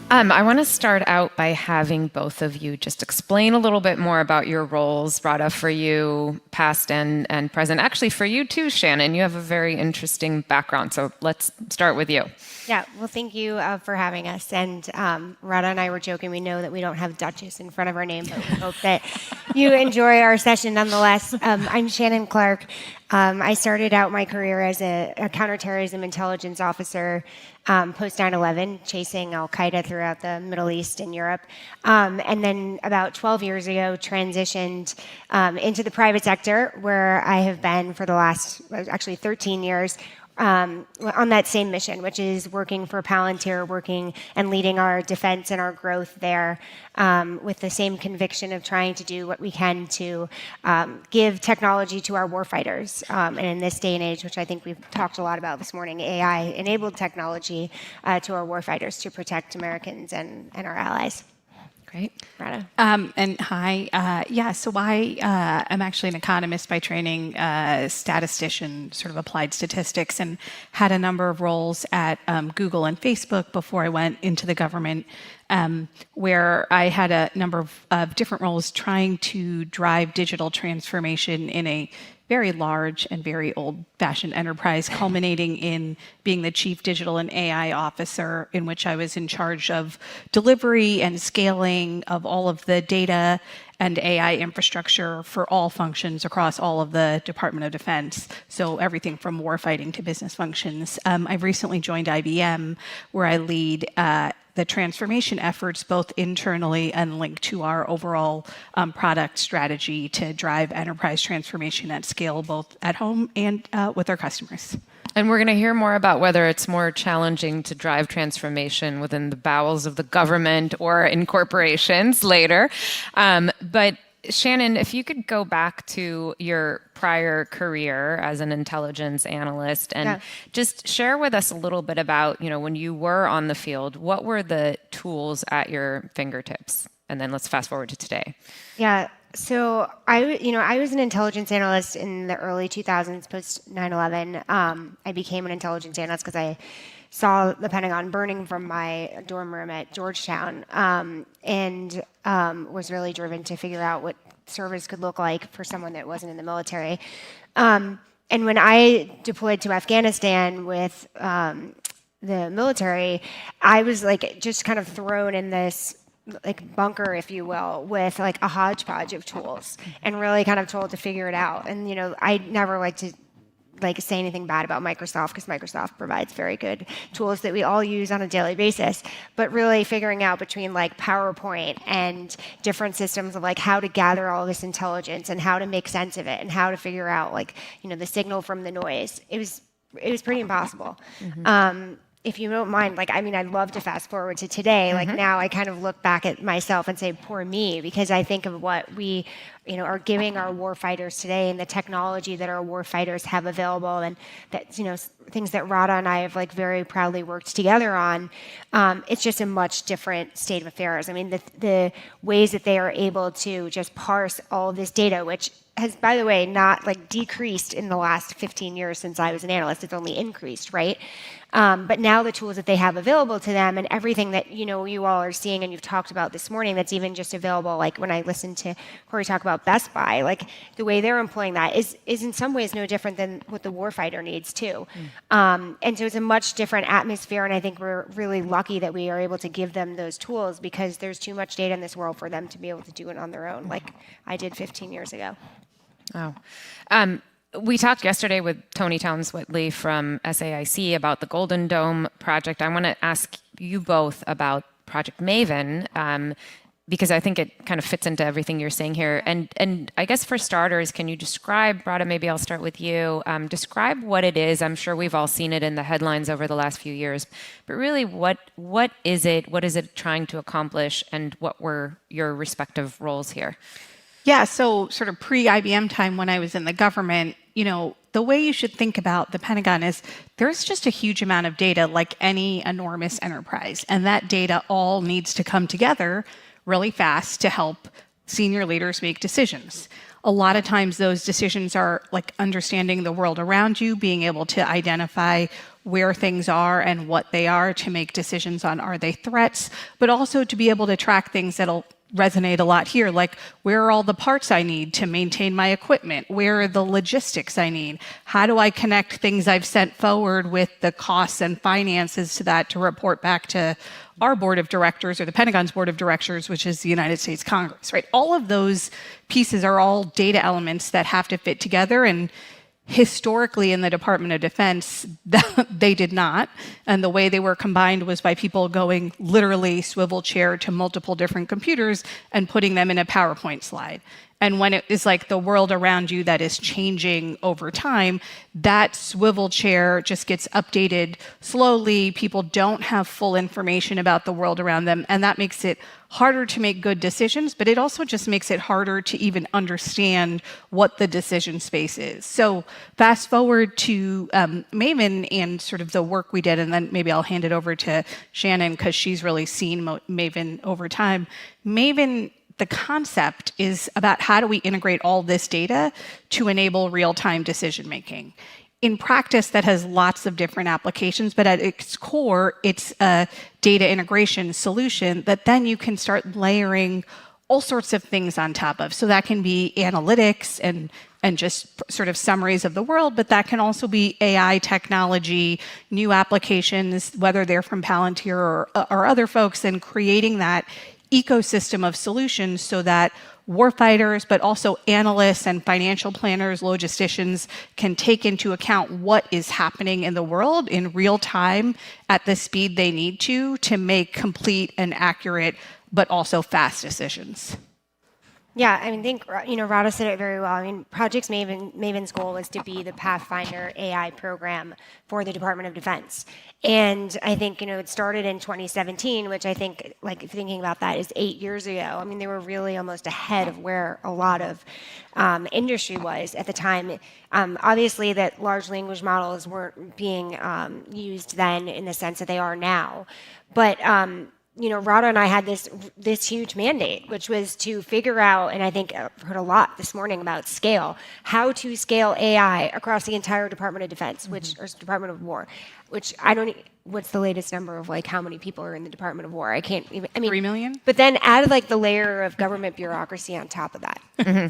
I want to start out by having both of you just explain a little bit more about your roles, Radha, for you, past and present. Actually, for you too, Shannon, you have a very interesting background. So let's start with you. Yeah, well, thank you for having us. And Radha and I were joking. We know that we don't have Duchess in front of our name, but we hope that you enjoy our session nonetheless. I'm Shannon Clark. I started out my career as a counterterrorism intelligence officer post 9/11, chasing Al Qaeda throughout the Middle East and Europe. And then about 12 years ago, transitioned into the private sector, where I have been for the last, actually 13 years, on that same mission, which is working for Palantir, working and leading our defense and our growth there, with the same conviction of trying to do what we can to give technology to our warfighters. And in this day and age, which I think we've talked a lot about this morning, AI-enabled technology to our warfighters to protect Americans and our allies. Great. Radha. And hi. So I am actually an economist by training, statistician, sort of applied statistics, and had a number of roles at Google and Facebook before I went into the government, where I had a number of different roles trying to drive digital transformation in a very large and very old-fashioned enterprise, culminating in being the chief digital and AI officer, in which I was in charge of delivery and scaling of all of the data and AI infrastructure for all functions across all of the Department of Defense. So everything from warfighting to business functions. I've recently joined IBM, where I lead the transformation efforts both internally and linked to our overall product strategy to drive enterprise transformation at scale, both at home and with our customers. And we're going to hear more about whether it's more challenging to drive transformation within the bowels of the government or in corporations later. But Shannon, if you could go back to your prior career as an intelligence analyst and just share with us a little bit about, when you were on the field, what were the tools at your fingertips? And then let's fast forward to today. Yeah. So I was an intelligence analyst in the early 2000s, post 9/11. I became an intelligence analyst because I saw the Pentagon burning from my dorm room at Georgetown, and was really driven to figure out what service could look like for someone that wasn't in the military. And when I deployed to Afghanistan with the military, I was just kind of thrown in this bunker, if you will, with a hodgepodge of tools, and really kind of told to figure it out. And I never like to say anything bad about Microsoft, because Microsoft provides very good tools that we all use on a daily basis, but really figuring out between PowerPoint and different systems of how to gather all this intelligence and how to make sense of it and how to figure out the signal from the noise. It was pretty impossible. Mm-hmm. If you don't mind, I'd love to fast forward to today. Now I kind of look back at myself and say, poor me, because I think of what we, are giving our warfighters today and the technology that our warfighters have available, and that, things that Radha and I have very proudly worked together on. It's just a much different state of affairs. I mean, the ways that they are able to just parse all of this data, which has, by the way, not decreased in the last 15 years since I was an analyst. It's only increased, right? But now the tools that they have available to them, and everything that you all are seeing and you've talked about this morning, that's even just available. When I listened to Corey talk about Best Buy, the way they're employing that is in some ways no different than what the warfighter needs too. And so it's a much different atmosphere, and I think we're really lucky that we are able to give them those tools, because there's too much data in this world for them to be able to do it on their own, like I did 15 years ago. Oh. We talked yesterday with Tony Towns-Whitley from SAIC about the Golden Dome project. I want to ask you both about Project Maven, because I think it kind of fits into everything you're saying here. And I guess for starters, can you describe, Radha, maybe I'll start with you, describe what it is. I'm sure we've all seen it in the headlines over the last few years, but really what is it? What is it trying to accomplish? And what were your respective roles here? Yeah, so sort of pre-IBM time when I was in the government, the way you should think about the Pentagon is there's just a huge amount of data, like any enormous enterprise. And that data all needs to come together really fast to help senior leaders make decisions. A lot of times those decisions are understanding the world around you, being able to identify where things are and what they are to make decisions on are they threats, but also to be able to track things that'll resonate a lot here, like where are all the parts I need to maintain my equipment? Where are the logistics I need? How do I connect things I've sent forward with the costs and finances to that to report back to our board of directors or the Pentagon's board of directors, which is the United States Congress, right? All of those pieces are all data elements that have to fit together, and historically in the Department of Defense, they did not. And the way they were combined was by people going literally swivel chair to multiple different computers and putting them in a PowerPoint slide. And when it is like the world around you that is changing over time, that swivel chair just gets updated slowly. People don't have full information about the world around them. And that makes it harder to make good decisions, but it also just makes it harder to even understand what the decision space is. So fast forward to Maven and sort of the work we did, and then maybe I'll hand it over to Shannon because she's really seen Maven over time. Maven, the concept is about how do we integrate all this data to enable real-time decision-making. In practice, that has lots of different applications, but at its core, it's a data integration solution that then you can start layering all sorts of things on top of. So that can be analytics and just sort of summaries of the world, but that can also be AI technology, new applications, whether they're from Palantir or other folks, and creating that ecosystem of solutions so that warfighters, but also analysts and financial planners, logisticians can take into account what is happening in the world in real time at the speed they need to make complete and accurate, but also fast decisions. Yeah, I mean, I think, Radha said it very well. I mean, Project Maven's goal was to be the Pathfinder AI program for the Department of Defense. And I think, it started in 2017, which I think, like, thinking about that is 8 years ago. I mean, they were really almost ahead of where a lot of industry was at the time. Obviously, that large language models weren't being used then in the sense that they are now. But Radha and I had this huge mandate, which was to figure out, and I think I've heard a lot this morning about scale, how to scale AI across the entire Department of Defense, or Department of War, which what's the latest number of like how many people are in the Department of War? I mean 3 million? But then add like the layer of government bureaucracy on top of that.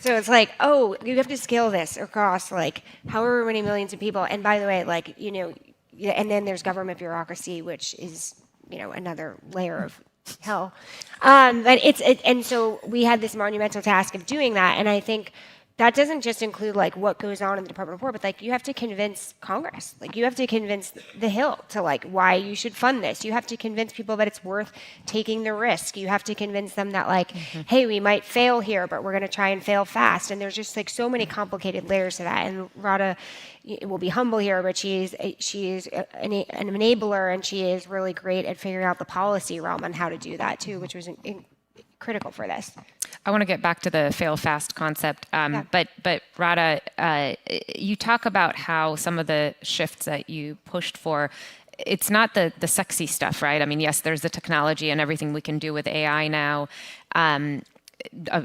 So it's like, oh, you have to scale this across like however many millions of people. And by the way, like, and then there's government bureaucracy, which is another layer of hell. But and so we had this monumental task of doing that. And I think that doesn't just include like what goes on in the Department of War, but like you have to convince Congress, like you have to convince the Hill to like why you should fund this. You have to convince people that it's worth taking the risk. You have to convince them that like, hey, we might fail here, but we're going to try and fail fast. And there's just like so many complicated layers to that. And Radha will be humble here, but she is an enabler, and she is really great at figuring out the policy realm on how to do that too, which was critical for this. I want to get back to the fail fast concept, but Radha, you talk about how some of the shifts that you pushed for, it's not the sexy stuff, right? I mean, yes, there's the technology and everything we can do with AI now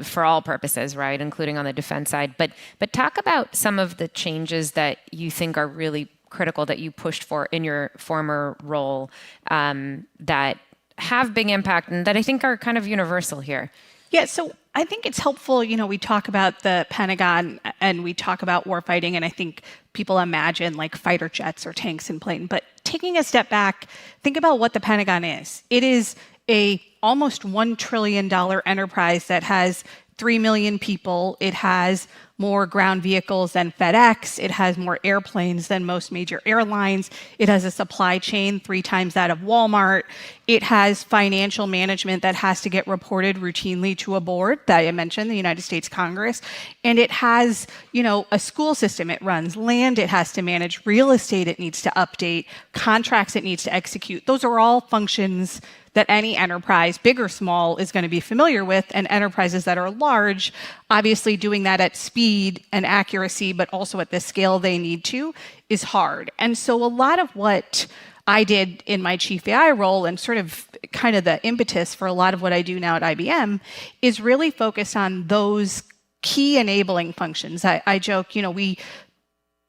for all purposes, right, including on the defense side. But talk about some of the changes that you think are really critical that you pushed for in your former role that have big impact and that I think are kind of universal here. Yeah, so I think it's helpful, we talk about the Pentagon and we talk about warfighting, and I think people imagine like fighter jets or tanks and planes. But taking a step back, think about what the Pentagon is. It is a almost $1 trillion enterprise that has 3 million people. It has more ground vehicles than FedEx. It has more airplanes than most major airlines. It has a supply chain 3 times that of Walmart. It has financial management that has to get reported routinely to a board that I mentioned, the United States Congress. And it has, a school system it runs, land it has to manage, real estate it needs to update, contracts it needs to execute. Those are all functions that any enterprise, big or small, is going to be familiar with, and enterprises that are large, obviously doing that at speed and accuracy, but also at the scale they need to, is hard. And so a lot of what I did in my chief AI role, and sort of kind of the impetus for a lot of what I do now at IBM, is really focused on those key enabling functions. I joke, we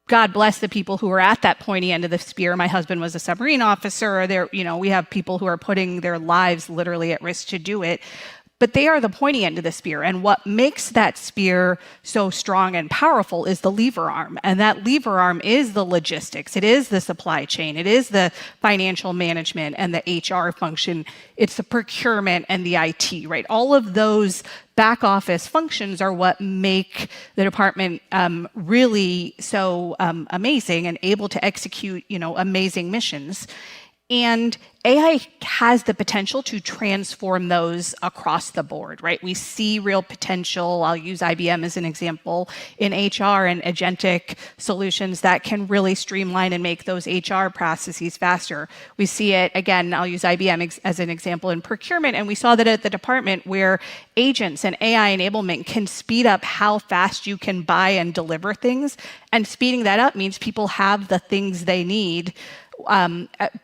God bless the people who are at that pointy end of the spear. My husband was a submarine officer. We have people who are putting their lives literally at risk to do it. But they are the pointy end of the spear. And what makes that spear so strong and powerful is the lever arm. And that lever arm is the logistics. It is the supply chain. It is the financial management and the HR function. It's the procurement and the IT, right? All of those back office functions are what make the department really so amazing and able to execute, amazing missions. And AI has the potential to transform those across the board, right? We see real potential. I'll use IBM as an example in HR and agentic solutions that can really streamline and make those HR processes faster. We see it, again, I'll use IBM as an example in procurement, and we saw that at the department where agents and AI enablement can speed up how fast you can buy and deliver things. And speeding that up means people have the things they need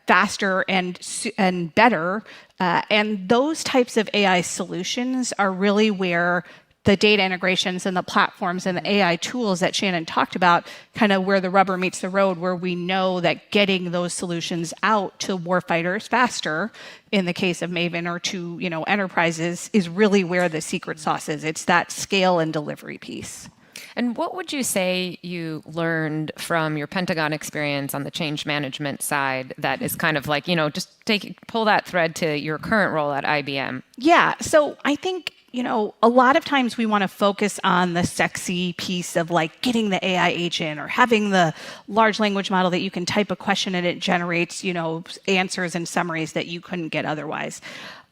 faster and better. And those types of AI solutions are really where the data integrations and the platforms and the AI tools that Shannon talked about, kind of where the rubber meets the road, where we know that getting those solutions out to warfighters faster, in the case of Maven, or to enterprises, is really where the secret sauce is. It's that scale and delivery piece. And what would you say you learned from your Pentagon experience on the change management side that is kind of like, just pull that thread to your current role at IBM? Yeah. So I think, a lot of times we want to focus on the sexy piece of like getting the AI agent or having the large language model that you can type a question and it generates, answers and summaries that you couldn't get otherwise.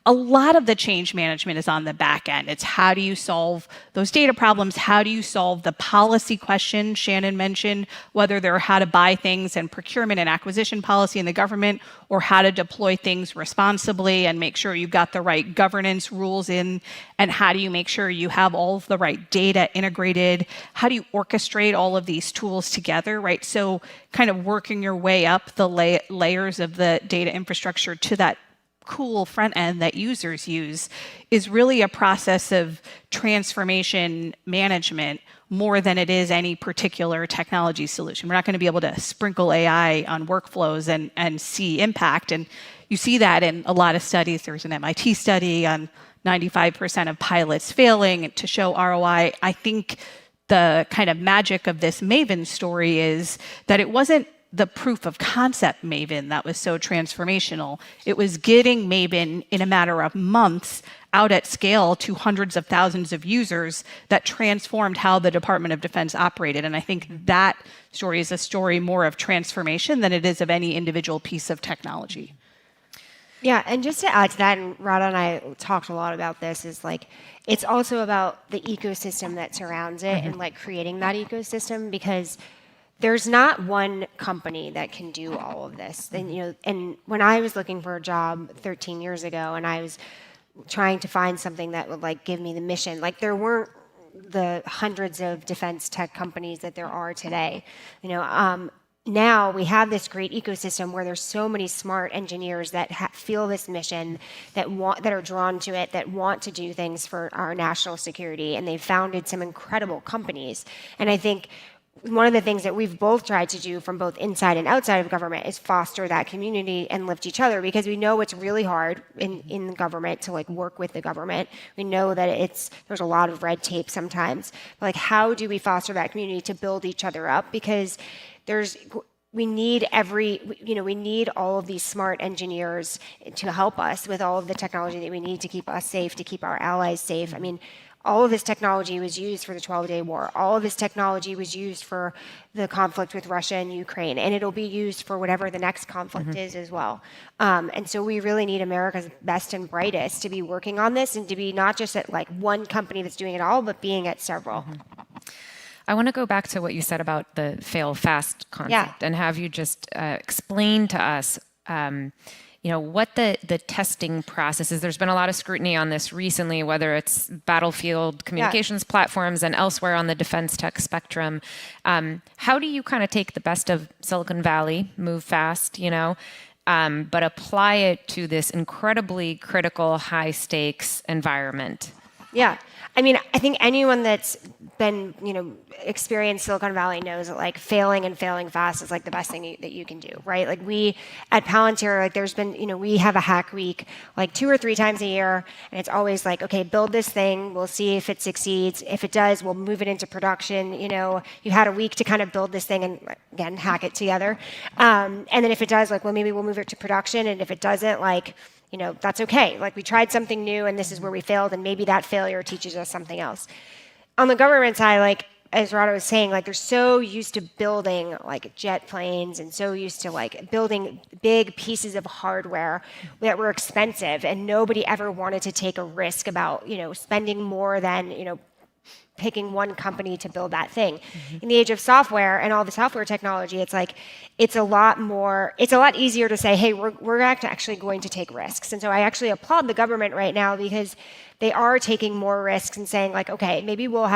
A lot of the change management is on the back end. It's how do you solve those data problems? How do you solve the policy question Shannon mentioned, whether they're how to buy things and procurement and acquisition policy in the government, or how to deploy things responsibly and make sure you've got the right governance rules in, and how do you make sure you have all of the right data integrated? How do you orchestrate all of these tools together, right? So kind of working your way up the layers of the data infrastructure to that cool front end that users use is really a process of transformation management more than it is any particular technology solution. We're not going to be able to sprinkle AI on workflows and see impact. And you see that in a lot of studies. There's an MIT study on 95% of pilots failing to show ROI. I think the kind of magic of this Maven story is that it wasn't the proof of concept Maven that was so transformational. It was getting Maven in a matter of months out at scale to hundreds of thousands of users that transformed how the Department of Defense operated. And I think that story is a story more of transformation than it is of any individual piece of technology. Yeah, and just to add to that, and Radha and I talked a lot about this, is like it's also about the ecosystem that surrounds it and like creating that ecosystem, because there's not one company that can do all of this. And when I was looking for a job 13 years ago, and I was trying to find something that would like give me the mission, like there weren't the hundreds of defense tech companies that there are today. Now we have this great ecosystem where there's so many smart engineers that feel this mission, that are drawn to it, that want to do things for our national security, and they've founded some incredible companies. And I think one of the things that we've both tried to do from both inside and outside of government is foster that community and lift each other, because we know it's really hard in government to like work with the government. We know that there's a lot of red tape sometimes. But like, how do we foster that community to build each other up? Because we need all of these smart engineers to help us with all of the technology that we need to keep us safe, to keep our allies safe. I mean, all of this technology was used for the 12-day war. All of this technology was used for the conflict with Russia and Ukraine, and it'll be used for whatever the next conflict is as well. And so we really need America's best and brightest to be working on this, and to be not just at like one company that's doing it all, but being at several. I want to go back to what you said about the fail fast concept, and have you just explain to us what the testing process is. There's been a lot of scrutiny on this recently, whether it's battlefield communications platforms and elsewhere on the defense tech spectrum. How do you kind of take the best of Silicon Valley, move fast, but apply it to this incredibly critical, high stakes environment? Yeah. I mean, I think anyone that's been, experienced Silicon Valley knows that like failing and failing fast is like the best thing that you can do, right? Like we at Palantir, like there's been, we have a hack week like 2 or 3 times a year, and it's always like, okay, build this thing, we'll see if it succeeds. If it does, we'll move it into production. You had a week to kind of build this thing and again hack it together, and then if it does, like, well, maybe we'll move it to production, and if it doesn't, like, that's okay. Like we tried something new, and this is where we failed, and maybe that failure teaches us something else. On the government side, like as Radha was saying, like they're so used to building like jet planes and so used to like building big pieces of hardware that were expensive, and nobody ever wanted to take a risk about spending more than picking one company to build that thing. Mm-hmm. In the age of software and all the software technology, it's a lot easier to say, hey, we're actually going to take risks. And so I actually applaud the government right now because they are taking more risks and saying like, okay, maybe we'll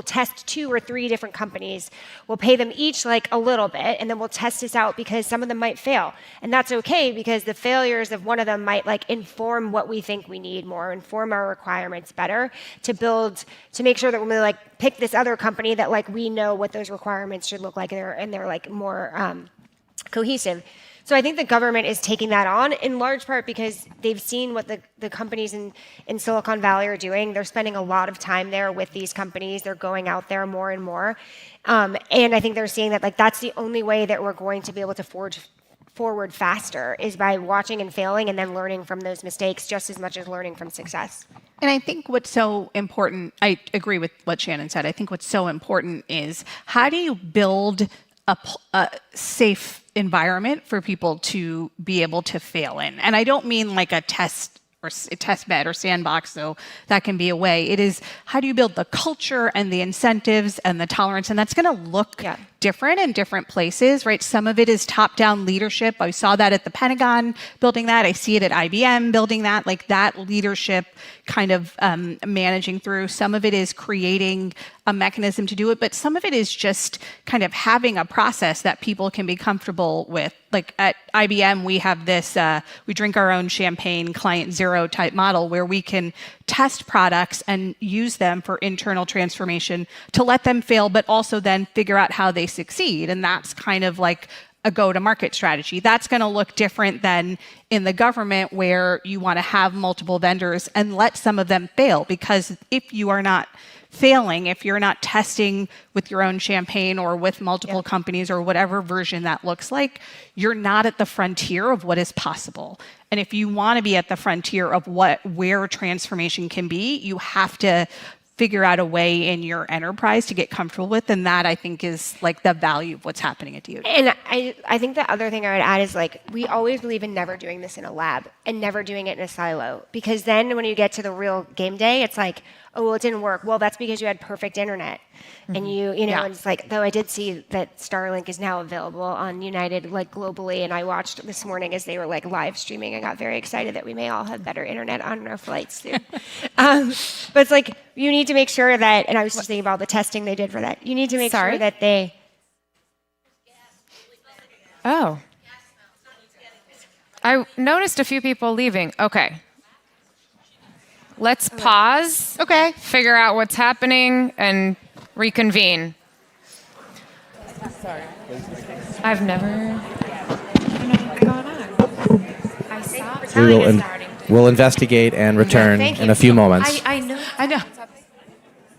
test 2 or 3 different companies. We'll pay them each like a little bit, and then we'll test this out because some of them might fail. And that's okay because the failures of one of them might like inform what we think we need more, inform our requirements better to make sure that when we like pick this other company that like we know what those requirements should look like and they're like more cohesive. So I think the government is taking that on in large part because they've seen what the companies in Silicon Valley are doing. They're spending a lot of time there with these companies. They're going out there more and more. And I think they're seeing that like that's the only way that we're going to be able to forge forward faster is by watching and failing and then learning from those mistakes just as much as learning from success. And I think what's so important, I agree with what Shannon said. I think what's so important is how do you build a safe environment for people to be able to fail in? And I don't mean like a test or a test bed or sandbox, though that can be a way. It is how do you build the culture and the incentives and the tolerance? And that's going to look different in different places, right? Some of it is top-down leadership. I saw that at the Pentagon building that. I see it at IBM building that, like that leadership kind of managing through. Some of it is creating a mechanism to do it, but some of it is just kind of having a process that people can be comfortable with. Like at IBM, we have this, we drink our own champagne client zero type model where we can test products and use them for internal transformation to let them fail, but also then figure out how they succeed. And that's kind of like a go-to-market strategy. That's going to look different than in the government where you want to have multiple vendors and let some of them fail, because if you are not failing, if you're not testing with your own champagne or with multiple companies or whatever version that looks like, you're not at the frontier of what is possible. And if you want to be at the frontier of where transformation can be, you have to figure out a way in your enterprise to get comfortable with. And that, I think, is like the value of what's happening at DoD. And I think the other thing I would add is like, we always believe in never doing this in a lab and never doing it in a silo. Because then when you get to the real game day, it's like, oh, well, it didn't work. Well, that's because you had perfect internet. Mm-hmm. And and it's like, though I did see that Starlink is now available on United, like globally. And I watched this morning as they were like live streaming. I got very excited that we may all have better internet on our flights soon. But it's like, you need to make sure that, and I was just thinking about the testing they did for that. You need to make sure that they. Oh. I noticed a few people leaving. Okay. Let's pause. Okay. Figure out what's happening and reconvene. Sorry. I don't know what's going on. I saw. We'll investigate and return in a few moments. I know.